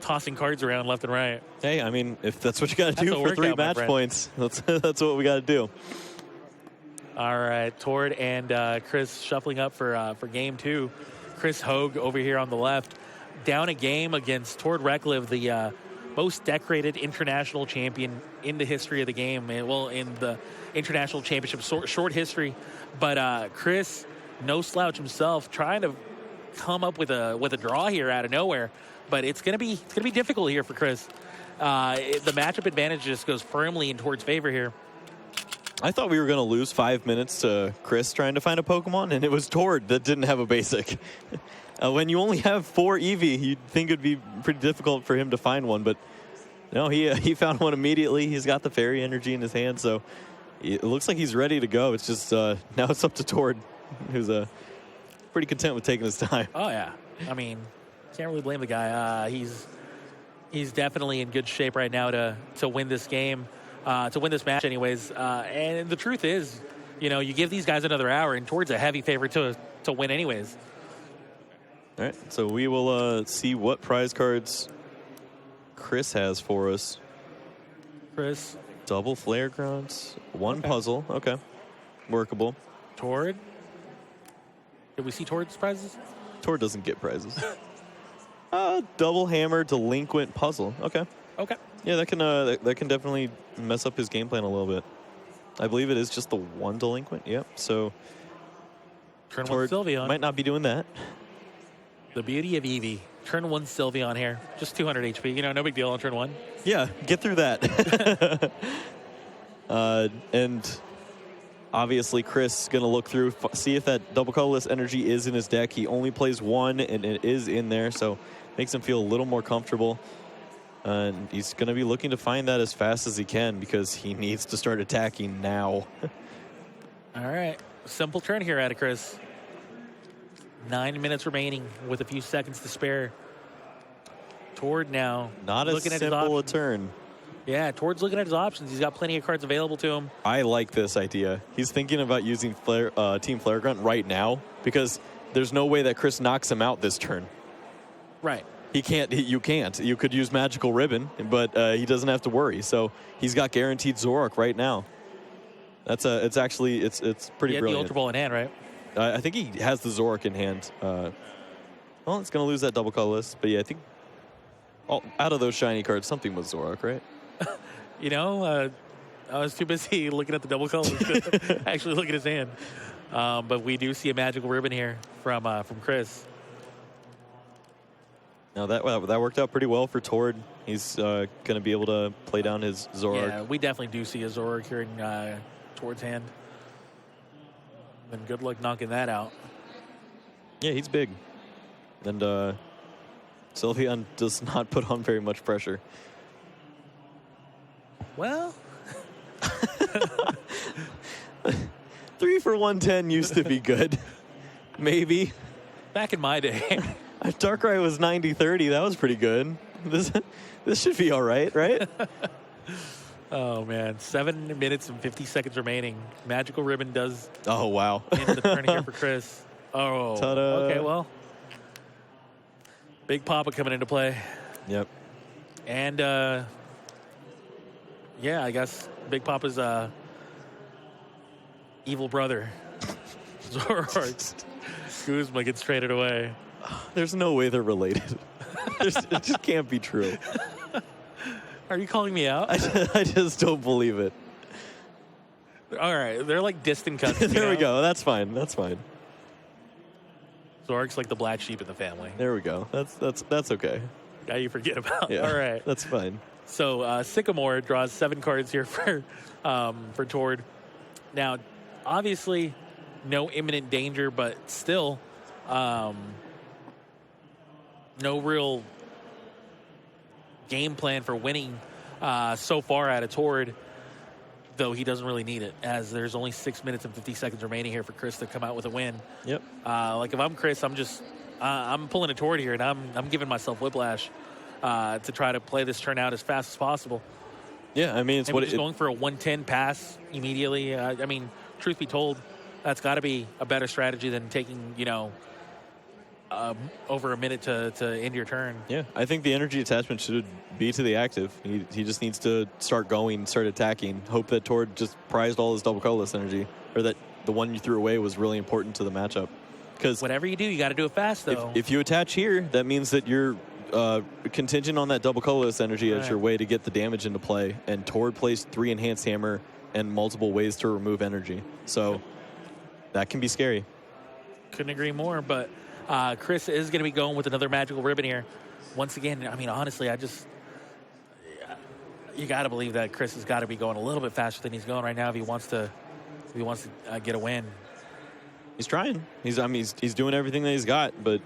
tossing cards around left and right. Hey, I mean, if that's what you got to do for workout, 3 my match friend. points, that's what we got to do. All right, Tord and Chris shuffling up for game 2. Chris Hoag over here on the left, down a game against Tord Reklev, the most decorated international champion in the history of the game. Well, in the international championship short history, but Chris, no slouch himself, trying to come up with a draw here out of nowhere. But it's gonna be difficult here for Chris. The matchup advantage just goes firmly in Tord's favor here. I thought we were going to lose 5 minutes to Chris trying to find a Pokemon, and it was Tord that didn't have a basic. When you only have 4 Eevee, you'd think it'd be pretty difficult for him to find one, but no, he found one immediately. He's got the fairy energy in his hand, so it looks like he's ready to go. It's just now it's up to Tord, who's pretty content with taking his time. Oh yeah, I mean, can't really blame the guy. He's definitely in good shape right now to win this game, to win this match, anyways. And the truth is, you give these guys another hour, and Tord's a heavy favorite to win, anyways. All right, so we will see what prize cards Chris has for us. Chris, Double flare grounds, 1 puzzle. Okay, workable. Tord. Did we see Tord's prizes? Tord doesn't get prizes. Double hammer, delinquent puzzle. Okay. Okay. Yeah, that can definitely mess up his game plan a little bit. I believe it is just the one delinquent. Yep. So Turn 1 Tord Sylveon. might not be doing that. The beauty of Eevee. Turn 1 Sylveon here. Just 200 HP. You know, no big deal on turn 1. Yeah, get through that. And obviously, Chris is going to look through, see if that double colorless energy is in his deck. He only plays one, and it is in there, so makes him feel a little more comfortable. And he's going to be looking to find that as fast as he can because he needs to start attacking now. All right. Simple turn here out of Chris. 9 minutes remaining with a few seconds to spare. Tord now. Not as simple a turn. Yeah, Tord's looking at his options. He's got plenty of cards available to him. I like this idea. He's thinking about using Team Flare Grunt right now because there's no way that Chris knocks him out this turn. Right. He can't. You can't. You could use Magical Ribbon, but he doesn't have to worry. So he's got guaranteed Zoroark right now. It's pretty He had brilliant. the Ultra Ball in hand, right? I think he has the Zoroark in hand. Well, it's going to lose that double colorless, but yeah, I think out of those shiny cards, something was Zoroark, right? You know, I was too busy looking at the double colors to actually look at his hand. But we do see a Magical Ribbon here from Chris. Now that worked out pretty well for Tord. He's going to be able to play down his Zoroark. Yeah, we definitely do see a Zoroark here in Tord's hand. And good luck knocking that out. Yeah, he's big. And Sylveon does not put on very much pressure. Well, 3 for 110 used to be good. Maybe. back in my day. Darkrai was 90-30. That was pretty good. This should be all right, right? Oh, man. 7 minutes and 50 seconds remaining. Magical Ribbon does Oh, wow. end the turn here for Chris. Oh, Ta-da. okay, well. Big Papa coming into play. Yep. And, yeah, I guess Big Papa's evil brother, Zoroark. Kuzma gets traded away. There's no way they're related. It just can't be true. Are you calling me out? I just don't believe it. All right, they're like distant cousins. There we go. That's fine. That's fine. Zoroark's like the black sheep in the family. There we go. That's okay. Guy you forget about. Yeah, All right. that's fine. So Sycamore draws 7 cards here for Tord. Now, obviously, no imminent danger, but still, no real game plan for winning so far out of Tord, though he doesn't really need it, as there's only 6 minutes and 50 seconds remaining here for Chris to come out with a win. Yep. Like if I'm Chris, I'm pulling a Tord here, and I'm giving myself whiplash to try to play this turn out as fast as possible. Yeah, I mean, it's Maybe just going for a 110 pass immediately. I mean, truth be told, that's got to be a better strategy than taking, over a minute to end your turn. Yeah, I think the energy attachment should be to the active. He just needs to start going, start attacking. Hope that Tord just prized all his double colorless energy, or that the one you threw away was really important to the matchup. Because whatever you do, you got to do it fast, though. If you attach here, that means that you're contingent on that double colorless energy as your way to get the damage into play. And Tord plays 3 enhanced hammer and multiple ways to remove energy. So that can be scary. Couldn't agree more, but Chris is going to be going with another Magical Ribbon here. Once again, I mean, honestly, you got to believe that Chris has got to be going a little bit faster than he's going right now if he wants to get a win. He's trying. He's doing everything that he's got, but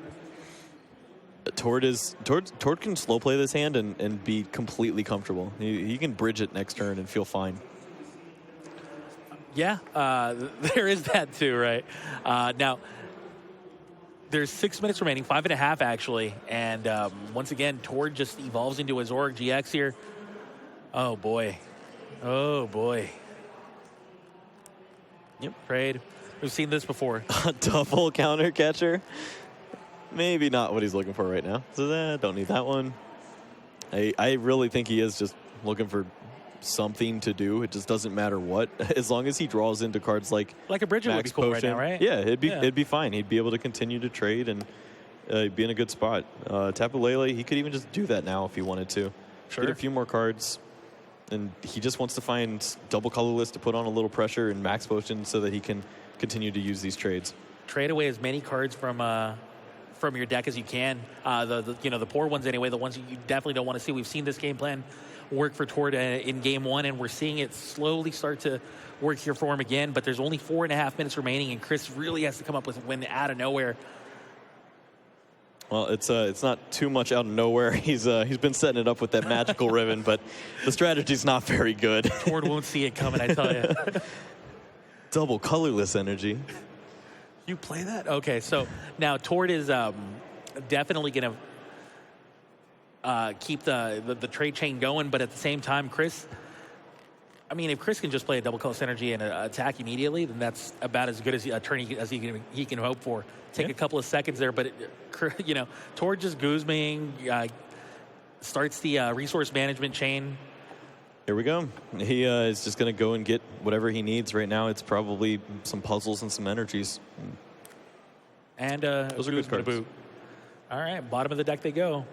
Tord can slow play this hand and be completely comfortable. He can bridge it next turn and feel fine. Yeah, there is that too, right? Now, there's 6 minutes remaining, 5.5 actually, and once again, Tord just evolves into a Zoroark GX here. Oh boy. Yep, trade. We've seen this before. A double counter catcher? Maybe not what he's looking for right now. So don't need that one. I really think he is just looking for something to do. It just doesn't matter what. As long as he draws into cards like a Bridget would be cool Potion, right now, right? Yeah, it'd be fine. He'd be able to continue to trade and he'd be in a good spot. Tapu Lele, he could even just do that now if he wanted to. Sure. Get a few more cards. And he just wants to find double colorless to put on a little pressure and max potion so that he can continue to use these trades. Trade away as many cards from your deck as you can. The poor ones anyway, the ones you definitely don't want to see. We've seen this game plan work for Tord in game one, and we're seeing it slowly start to work here for him again. But there's only 4.5 minutes remaining, and Chris really has to come up with a win out of nowhere. Well, it's not too much out of nowhere. He's been setting it up with that magical ribbon, but the strategy's not very good. Tord won't see it coming, I tell you. Double colorless energy. You play that? Okay, so now Tord is definitely going to keep the trade chain going, but at the same time, Chris, I mean, if Chris can just play a double colorless energy and attack immediately, then that's about as good as a turn as he can hope for. Take a couple of seconds there, but Tord just goozming, starts the resource management chain. Here we go. He is just going to go and get whatever he needs right now. It's probably some puzzles and some energies. And those are good cards. All right, bottom of the deck they go.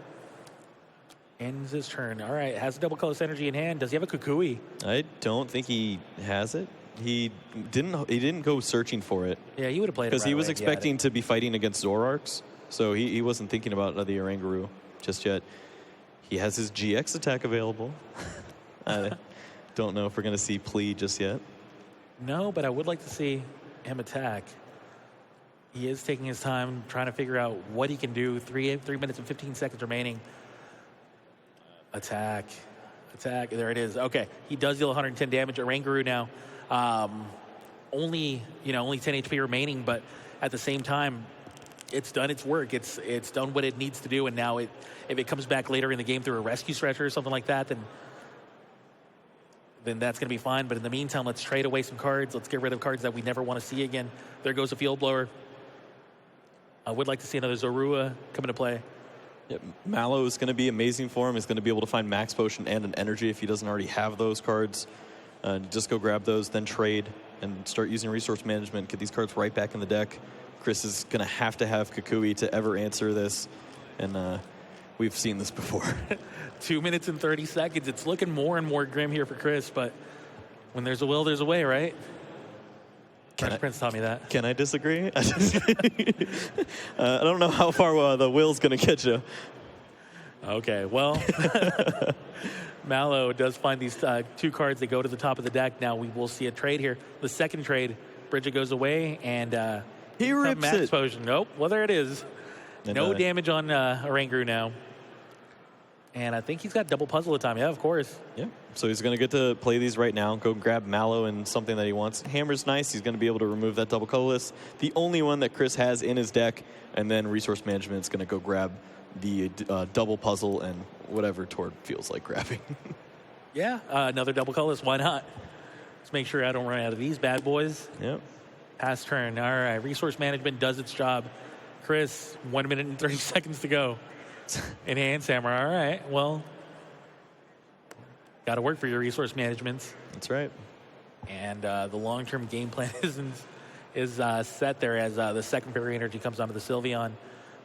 Ends his turn. All right, has double colorless energy in hand. Does he have a Kukui? I don't think he has it. He didn't go searching for it. Yeah, he would have played it because right he was away expecting to be fighting against Zoroarks, so he wasn't thinking about the Oranguru just yet. He has his GX attack available. I don't know if we're going to see Plea just yet. No, but I would like to see him attack. He is taking his time trying to figure out what he can do. 3 minutes and 15 seconds remaining. Attack. There it is. Okay, he does deal 110 damage. Oranguru now. Only 10 HP remaining, but at the same time, it's done its work. It's done what it needs to do, and now if it comes back later in the game through a rescue stretcher or something like that, then that's going to be fine. But in the meantime, let's trade away some cards. Let's get rid of cards that we never want to see again. There goes a Field Blower. I would like to see another Zorua come into play. Yep. Mallow is going to be amazing for him. He's going to be able to find Max Potion and an Energy if he doesn't already have those cards. Just go grab those, then trade, and start using Resource Management. Get these cards right back in the deck. Chris is going to have Kukui to ever answer this, and we've seen this before. 2 minutes and 30 seconds. It's looking more and more grim here for Chris, but when there's a will, there's a way, right? Prince taught me that. Can I disagree? I don't know how far the will's going to get you. Okay, well, Mallow does find these 2 cards that go to the top of the deck. Now we will see a trade here. The second trade, Bridget goes away, and he rips Max it. Potion. Nope, well, there it is. And, no damage on Oranguru now. And I think he's got double puzzle time. Yeah, of course. Yeah. So he's going to get to play these right now. Go grab Mallow and something that he wants. Hammer's nice. He's going to be able to remove that double colorless. The only one that Chris has in his deck. And then Resource Management is going to go grab the double puzzle and whatever Tord feels like grabbing. Yeah, another double colorless. Why not? Let's make sure I don't run out of these bad boys. Yep. Pass turn. All right. Resource Management does its job. Chris, 1 minute and 30 seconds to go. Enhance Hammer. All right. Well, got to work for your resource management. That's right. And the long-term game plan is set there as the second fairy energy comes onto the Sylveon.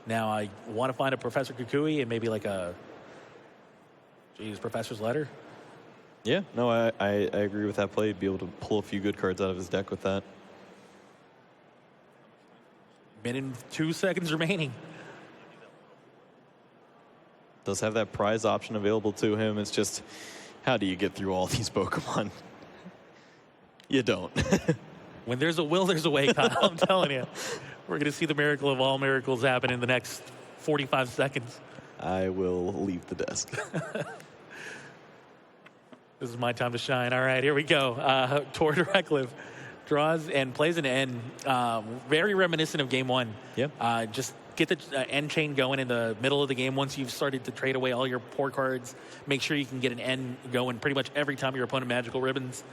Now I want to find a Professor Kukui and maybe like a Professor's Letter. Yeah. No, I agree with that play. Be able to pull a few good cards out of his deck with that. Minute and 2 seconds remaining. Does have that prize option available to him. It's just, how do you get through all these Pokemon? You don't. When there's a will, there's a way, Kyle. I'm telling you. We're going to see the miracle of all miracles happen in the next 45 seconds. I will leave the desk. This is my time to shine. All right, here we go. Tord Reklev draws and plays an N. Very reminiscent of Game 1. Yep. Just get the end chain going in the middle of the game. Once you've started to trade away all your poor cards, make sure you can get an end going pretty much every time your opponent magical ribbons.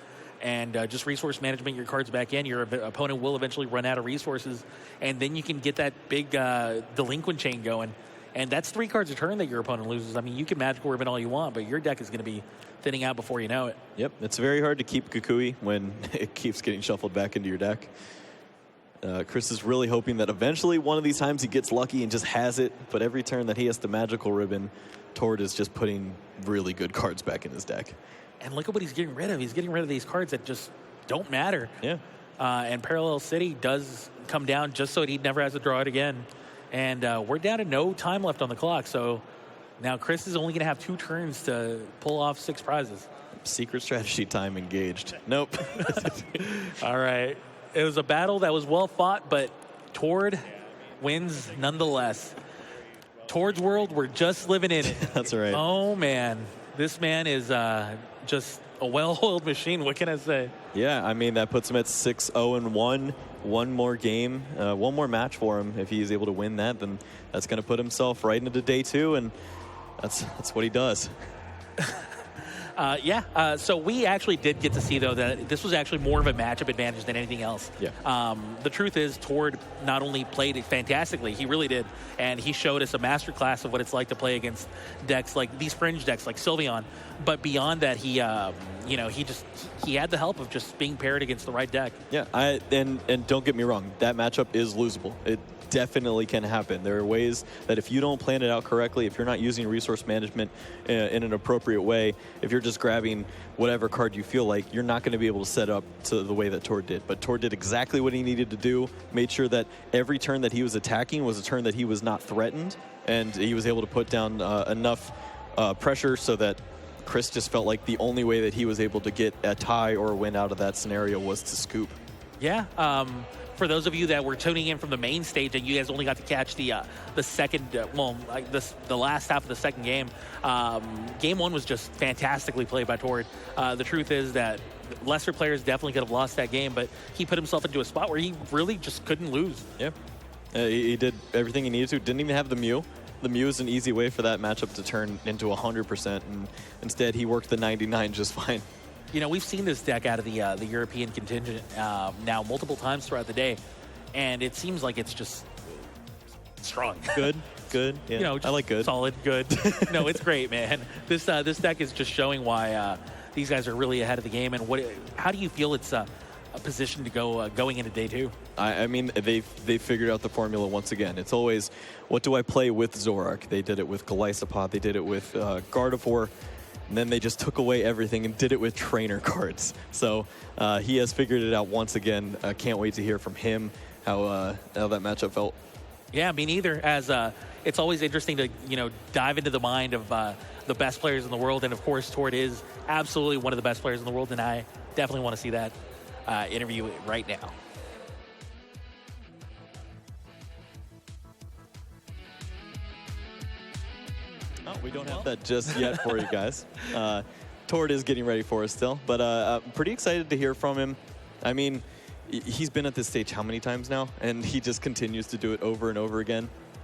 And just resource management your cards back in. Your opponent will eventually run out of resources. And then you can get that big delinquent chain going. And that's 3 cards a turn that your opponent loses. I mean, you can magical ribbon all you want, but your deck is going to be thinning out before you know it. Yep. It's very hard to keep Kukui when it keeps getting shuffled back into your deck. Chris is really hoping that eventually one of these times he gets lucky and just has it. But every turn that he has the magical ribbon, Tord is just putting really good cards back in his deck. And look at what he's getting rid of. He's getting rid of these cards that just don't matter. Yeah. And Parallel City does come down just so he never has to draw it again. And we're down to no time left on the clock. So now Chris is only going to have 2 turns to pull off 6 prizes. Secret strategy time engaged. Nope. All right. It was a battle that was well fought, but Tord wins nonetheless. Tord's world, we're just living in it. That's right. Oh, man. This man is just a well-oiled machine. What can I say? Yeah, I mean, that puts him at 6-0-1. One more game, one more match for him. If he's able to win that, then that's going to put himself right into day 2, and that's what he does. So we actually did get to see, though, that this was actually more of a matchup advantage than anything else. Yeah. The truth is, Tord not only played it fantastically, he really did, and he showed us a masterclass of what it's like to play against decks like these fringe decks like Sylveon. But beyond that, he had the help of just being paired against the right deck. Yeah, and don't get me wrong, that matchup is losable. It definitely can happen. There are ways that if you don't plan it out correctly, if you're not using resource management in an appropriate way, if you're just grabbing whatever card you feel like, you're not going to be able to set up to the way that Tord did. But Tord did exactly what he needed to do, made sure that every turn that he was attacking was a turn that he was not threatened, and he was able to put down enough pressure so that Chris just felt like the only way that he was able to get a tie or a win out of that scenario was to scoop. Yeah. For those of you that were tuning in from the main stage and you guys only got to catch the second, the last half of the second game, game 1 was just fantastically played by Tord. The truth is that lesser players definitely could have lost that game, but he put himself into a spot where he really just couldn't lose. Yeah. He did everything he needed to. Didn't even have the Mew. The Mew is an easy way for that matchup to turn into 100%, and instead he worked the 99 just fine. You know, we've seen this deck out of the European contingent now multiple times throughout the day, and it seems like it's just strong. Good. Yeah. You know, I like good. Solid, good. No, it's great, man. This deck is just showing why these guys are really ahead of the game. And how do you feel it's a position to go going into day 2? I mean, they figured out the formula once again. It's always, what do I play with Zorak? They did it with Golisopod. They did it with Gardevoir. And then they just took away everything and did it with trainer cards. So he has figured it out once again. Can't wait to hear from him how that matchup felt. Yeah, me neither. As it's always interesting to dive into the mind of the best players in the world, and of course, Tord is absolutely one of the best players in the world, and I definitely want to see that interview right now. We don't have that just yet for you guys. Tord is getting ready for us still, but I'm pretty excited to hear from him. I mean, he's been at this stage how many times now? And he just continues to do it over and over again.